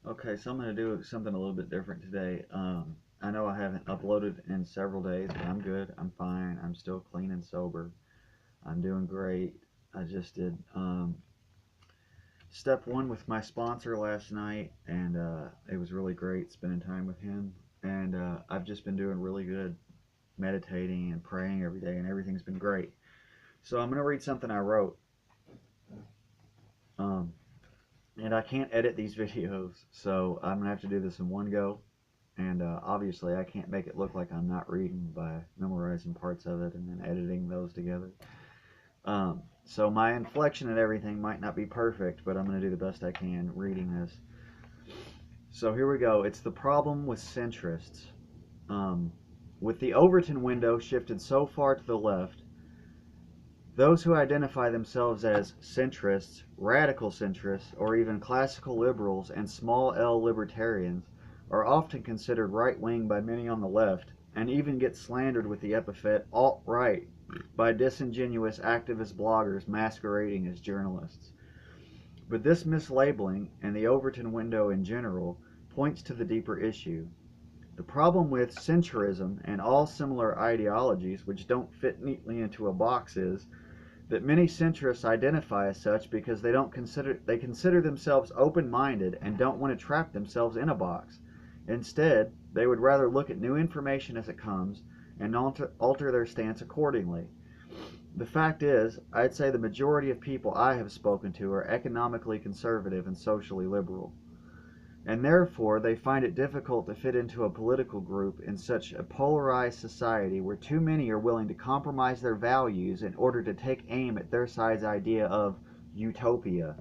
Okay, so I'm going to do something a little bit different today. I know I haven't uploaded in several days, but I'm good. I'm fine. I'm still clean and sober. I'm doing great. I just did step one with my sponsor last night, and it was really great spending time with him. And I've just been doing really good meditating and praying every day, and everything's been great. So I'm going to read something I wrote. Um, and I can't edit these videos, so I'm going to have to do this in one go. And obviously, I can't make it look like I'm not reading by memorizing parts of it and then editing those together. So my inflection and everything might not be perfect, but I'm going to do the best I can reading this. So here we go. It's the problem with centrists. With the Overton window shifted so far to the left, those who identify themselves as centrists, radical centrists, or even classical liberals and small L libertarians are often considered right-wing by many on the left, and even get slandered with the epithet alt-right by disingenuous activist bloggers masquerading as journalists. But this mislabeling, and the Overton window in general, points to the deeper issue. The problem with centrism and all similar ideologies which don't fit neatly into a box is that many centrists identify as such because they consider themselves open-minded and don't want to trap themselves in a box. Instead, they would rather look at new information as it comes and alter their stance accordingly. The fact is, I'd say the majority of people I have spoken to are economically conservative and socially liberal, and therefore they find it difficult to fit into a political group in such a polarized society where too many are willing to compromise their values in order to take aim at their side's idea of utopia.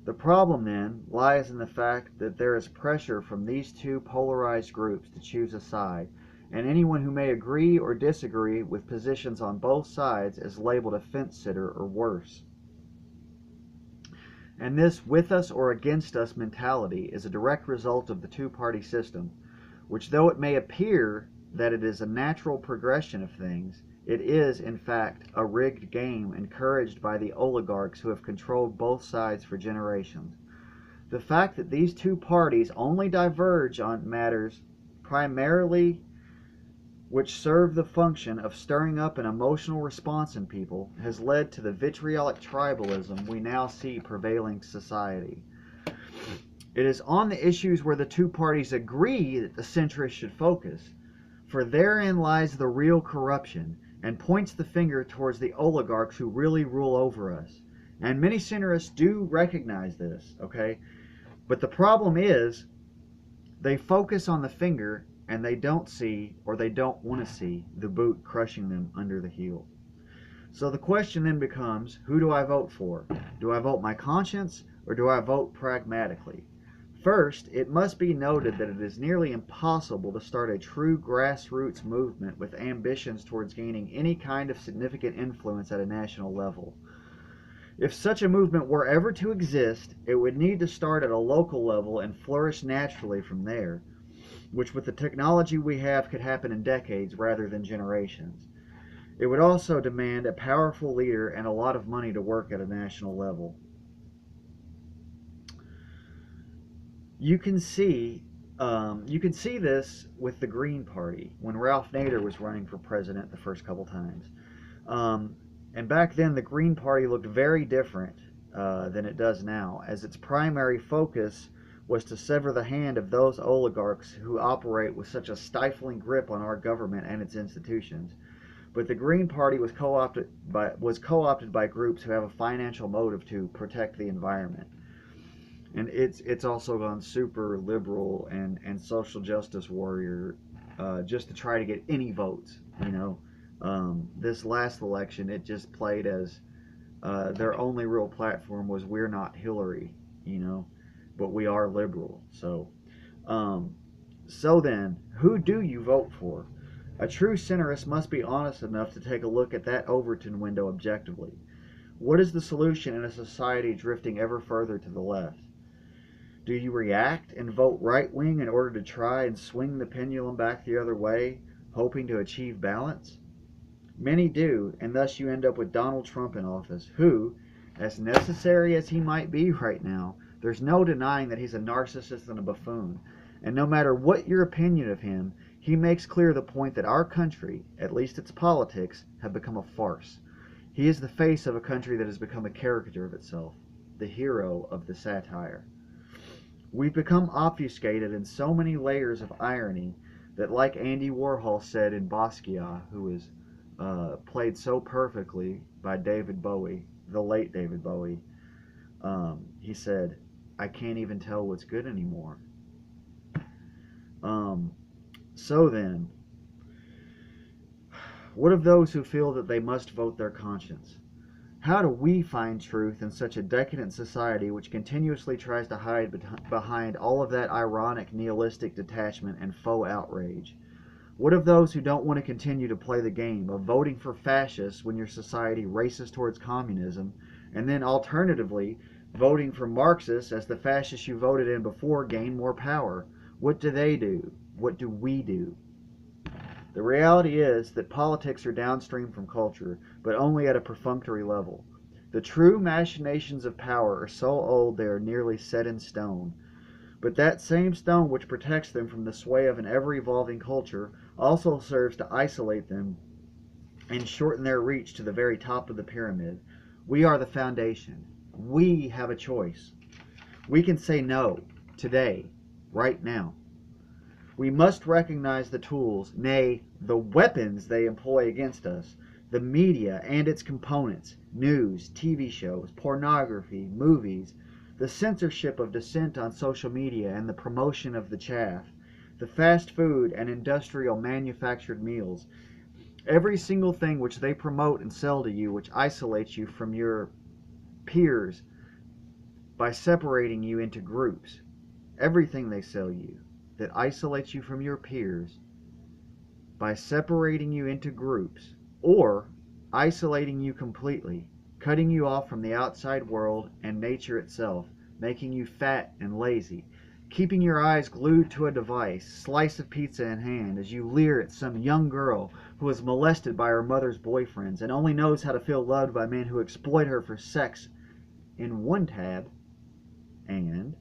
The problem, then, lies in the fact that there is pressure from these two polarized groups to choose a side, and anyone who may agree or disagree with positions on both sides is labeled a fence-sitter or worse. And this with us or against us mentality is a direct result of the two-party system, which, though it may appear that it is a natural progression of things, it is, in fact, a rigged game encouraged by the oligarchs who have controlled both sides for generations. The fact that these two parties only diverge on matters primarily which serve the function of stirring up an emotional response in people has led to the vitriolic tribalism we now see prevailing society. It is on the issues where the two parties agree that the centrists should focus, for therein lies the real corruption, and points the finger towards the oligarchs who really rule over us. And many centrists do recognize this, okay? But the problem is, they focus on the finger and they don't see, or they don't want to see, the boot crushing them under the heel. So the question then becomes, who do I vote for? Do I vote my conscience, or do I vote pragmatically? First, it must be noted that it is nearly impossible to start a true grassroots movement with ambitions towards gaining any kind of significant influence at a national level. If such a movement were ever to exist, it would need to start at a local level and flourish naturally from there, which with the technology we have could happen in decades rather than generations. It would also demand a powerful leader and a lot of money to work at a national level. You can see this with the Green Party when Ralph Nader was running for president the first couple times. And back then, the Green Party looked very different than it does now, as its primary focus was to sever the hand of those oligarchs who operate with such a stifling grip on our government and its institutions. But the Green Party was co-opted by groups who have a financial motive to protect the environment. And it's also gone super liberal and social justice warrior just to try to get any votes. This last election, it just played as their only real platform was "We're not Hillary," but we are liberal. So then, who do you vote for? A true centrist must be honest enough to take a look at that Overton window objectively. What is the solution in a society drifting ever further to the left? Do you react and vote right-wing in order to try and swing the pendulum back the other way, hoping to achieve balance? Many do, and thus you end up with Donald Trump in office, who, as necessary as he might be right now, There's no denying that he's a narcissist and a buffoon. And no matter what your opinion of him, he makes clear the point that our country, at least its politics, have become a farce. He is the face of a country that has become a caricature of itself, the hero of the satire. We've become obfuscated in so many layers of irony that, like Andy Warhol said in Basquiat, who was played so perfectly by David Bowie, the late David Bowie, he said, "I can't even tell what's good anymore." So then, what of those who feel that they must vote their conscience? How do we find truth in such a decadent society which continuously tries to hide behind all of that ironic nihilistic detachment and faux outrage? What of those who don't want to continue to play the game of voting for fascists when your society races towards communism, and then alternatively voting for Marxists as the fascists you voted in before gain more power? What do they do? What do we do? The reality is that politics are downstream from culture, but only at a perfunctory level. The true machinations of power are so old they are nearly set in stone. But that same stone which protects them from the sway of an ever-evolving culture also serves to isolate them and shorten their reach to the very top of the pyramid. We are the foundation. We have a choice. We can say no, today, right now. We must recognize the tools, nay, the weapons they employ against us, the media and its components, news, TV shows, pornography, movies, the censorship of dissent on social media and the promotion of the chaff, the fast food and industrial manufactured meals, every single thing which they promote and sell to you which isolates you from your peers by separating you into groups, everything they sell you that isolates you from your peers by separating you into groups or isolating you completely, cutting you off from the outside world and nature itself, making you fat and lazy, keeping your eyes glued to a device, slice of pizza in hand, as you leer at some young girl who was molested by her mother's boyfriends and only knows how to feel loved by men who exploit her for sex in one tab, and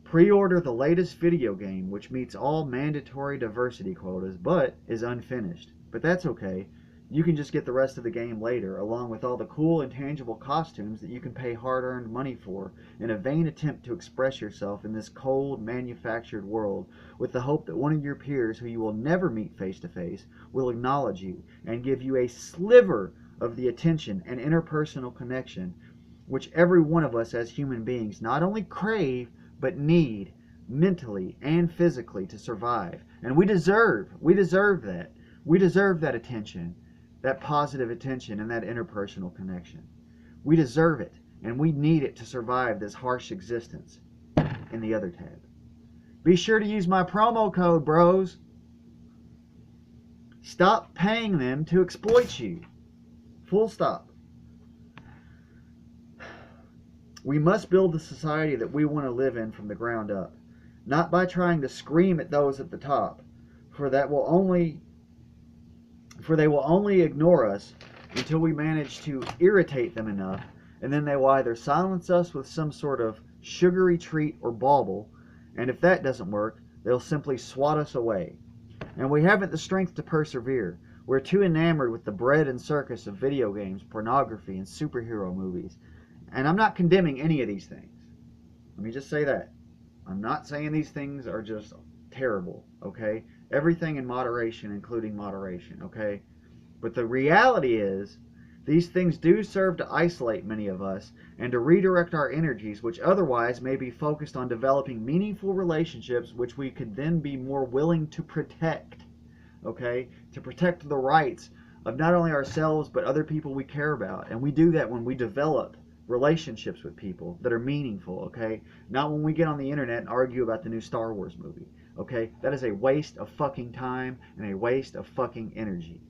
pre-order the latest video game which meets all mandatory diversity quotas but is unfinished. But that's okay. You can just get the rest of the game later, along with all the cool intangible costumes that you can pay hard-earned money for in a vain attempt to express yourself in this cold, manufactured world, with the hope that one of your peers, who you will never meet face-to-face, will acknowledge you and give you a sliver of the attention and interpersonal connection which every one of us as human beings not only crave, but need, mentally and physically, to survive. And we deserve that. We deserve that attention, that positive attention and that interpersonal connection. We deserve it, and we need it to survive this harsh existence. In the other tab. Be sure to use my promo code, bros. Stop paying them to exploit you. Full stop. We must build the society that we want to live in from the ground up, not by trying to scream at those at the top, for they will only ignore us until we manage to irritate them enough, and then they will either silence us with some sort of sugary treat or bauble, and if that doesn't work, they'll simply swat us away. And we haven't the strength to persevere. We're too enamored with the bread and circus of video games, pornography, and superhero movies. And I'm not condemning any of these things. Let me just say that. I'm not saying these things are just terrible, okay? Everything in moderation, including moderation, okay? But the reality is, these things do serve to isolate many of us and to redirect our energies, which otherwise may be focused on developing meaningful relationships, which we could then be more willing to protect, okay? To protect the rights of not only ourselves, but other people we care about. And we do that when we develop relationships with people that are meaningful, okay? Not when we get on the internet and argue about the new Star Wars movie, okay? That is a waste of fucking time and a waste of fucking energy.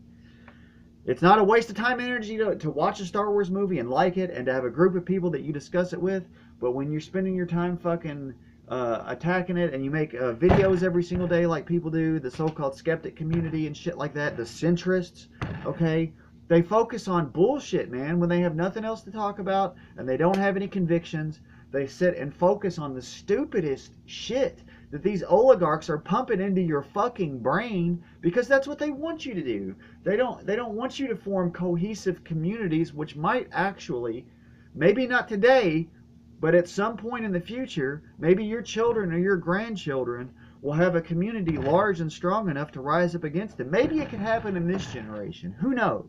It's not a waste of time and energy to watch a Star Wars movie and like it and to have a group of people that you discuss it with, but when you're spending your time fucking attacking it and you make videos every single day like people do, the so-called skeptic community and shit like that, the centrists, okay? They focus on bullshit, man, when they have nothing else to talk about and they don't have any convictions. They sit and focus on the stupidest shit that these oligarchs are pumping into your fucking brain because that's what they want you to do. They don't want you to form cohesive communities which might actually, maybe not today, but at some point in the future, maybe your children or your grandchildren will have a community large and strong enough to rise up against them. Maybe it could happen in this generation. Who knows?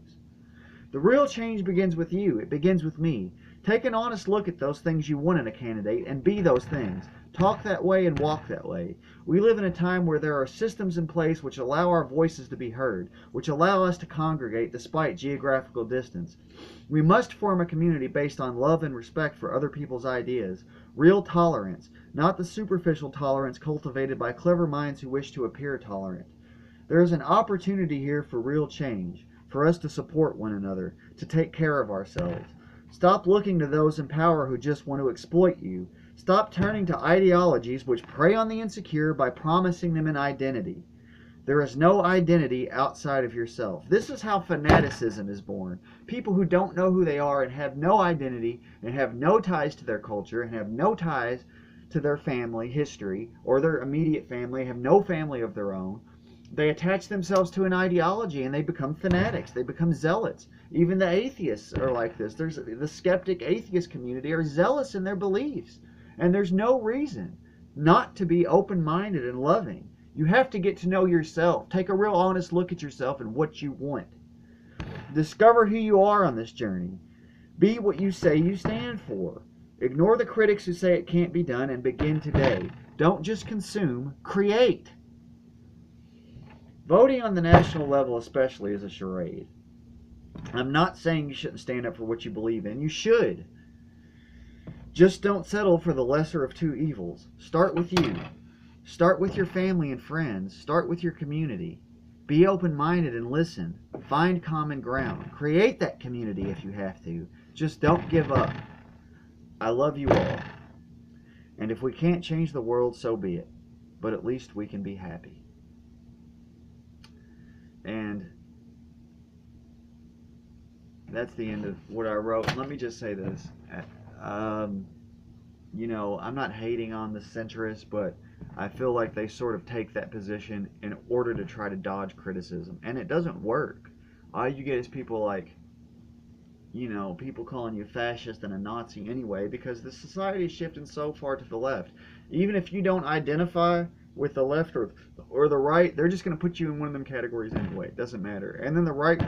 The real change begins with you. It begins with me. Take an honest look at those things you want in a candidate and be those things. Talk that way and walk that way. We live in a time where there are systems in place which allow our voices to be heard, which allow us to congregate despite geographical distance. We must form a community based on love and respect for other people's ideas. Real tolerance, not the superficial tolerance cultivated by clever minds who wish to appear tolerant. There is an opportunity here for real change, for us to support one another, to take care of ourselves. Stop looking to those in power who just want to exploit you. Stop turning to ideologies which prey on the insecure by promising them an identity. There is no identity outside of yourself. This is how fanaticism is born. People who don't know who they are and have no identity and have no ties to their culture and have no ties to their family history or their immediate family, have no family of their own. They attach themselves to an ideology and they become fanatics. They become zealots. Even the atheists are like this. There's the skeptic atheist community are zealous in their beliefs. And there's no reason not to be open-minded and loving. You have to get to know yourself. Take a real honest look at yourself and what you want. Discover who you are on this journey. Be what you say you stand for. Ignore the critics who say it can't be done and begin today. Don't just consume, create. Voting on the national level especially is a charade. I'm not saying you shouldn't stand up for what you believe in. You should. Just don't settle for the lesser of two evils. Start with you. Start with your family and friends. Start with your community. Be open-minded and listen. Find common ground. Create that community if you have to. Just don't give up. I love you all. And if we can't change the world, so be it. But at least we can be happy. And that's the end of what I wrote. Let me just say this. You know, I'm not hating on the centrists, but I feel like they sort of take that position in order to try to dodge criticism. And it doesn't work. All you get is people like, you know, people calling you fascist and a Nazi anyway, because the society is shifting so far to the left. Even if you don't identify with the left or the right, they're just going to put you in one of them categories anyway. It doesn't matter. And then the right,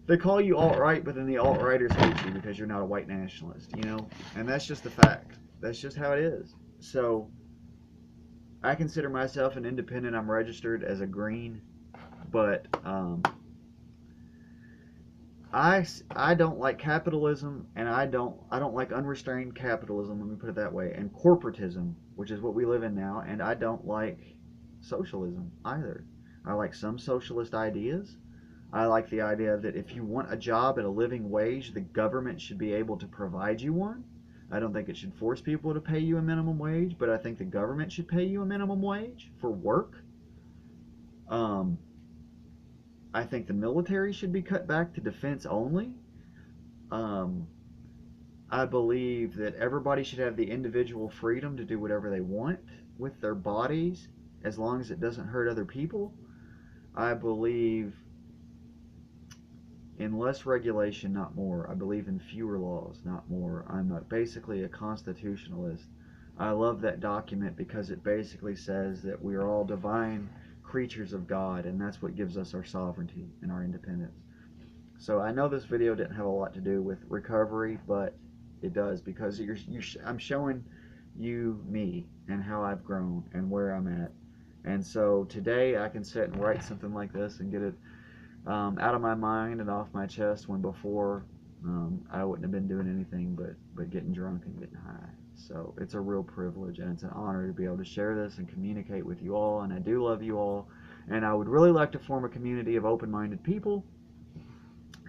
they call you alt-right, but then the alt-righters hate you because you're not a white nationalist, you know? And that's just the fact. That's just how it is. So I consider myself an independent. I'm registered as a green, but I don't like capitalism, and I don't like unrestrained capitalism, let me put it that way, and corporatism, which is what we live in now, and I don't like socialism either. I like some socialist ideas. I like the idea that if you want a job at a living wage, the government should be able to provide you one. I don't think it should force people to pay you a minimum wage, but I think the government should pay you a minimum wage for work. I think the military should be cut back to defense only. I believe that everybody should have the individual freedom to do whatever they want with their bodies, as long as it doesn't hurt other people. I believe in less regulation, not more. I believe in fewer laws, not more. I'm basically a constitutionalist. I love that document because it basically says that we are all divine creatures of God, and that's what gives us our sovereignty and our independence. So I know this video didn't have a lot to do with recovery, but it does, because I'm showing you me and how I've grown and where I'm at. And so today I can sit and write something like this and get it out of my mind and off my chest, when before I wouldn't have been doing anything but getting drunk and getting high. So it's a real privilege, and it's an honor to be able to share this and communicate with you all, and I do love you all, and I would really like to form a community of open-minded people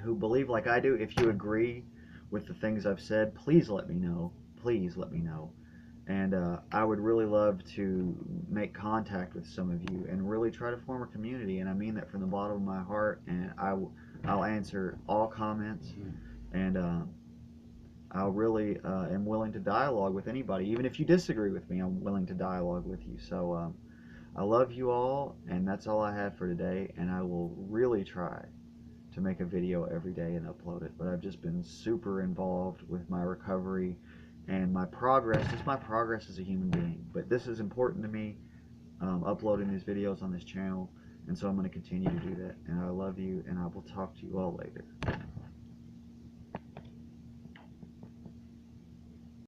who believe like I do. If you agree with the things I've said, please let me know. Please let me know. And I would really love to make contact with some of you and really try to form a community, and I mean that from the bottom of my heart, and I'll answer all comments, and I really am willing to dialogue with anybody. Even if you disagree with me, I'm willing to dialogue with you. So I love you all, and that's all I have for today. And I will really try to make a video every day and upload it. But I've just been super involved with my recovery and my progress. Just my progress as a human being. But this is important to me, uploading these videos on this channel. And so I'm going to continue to do that. And I love you, and I will talk to you all later.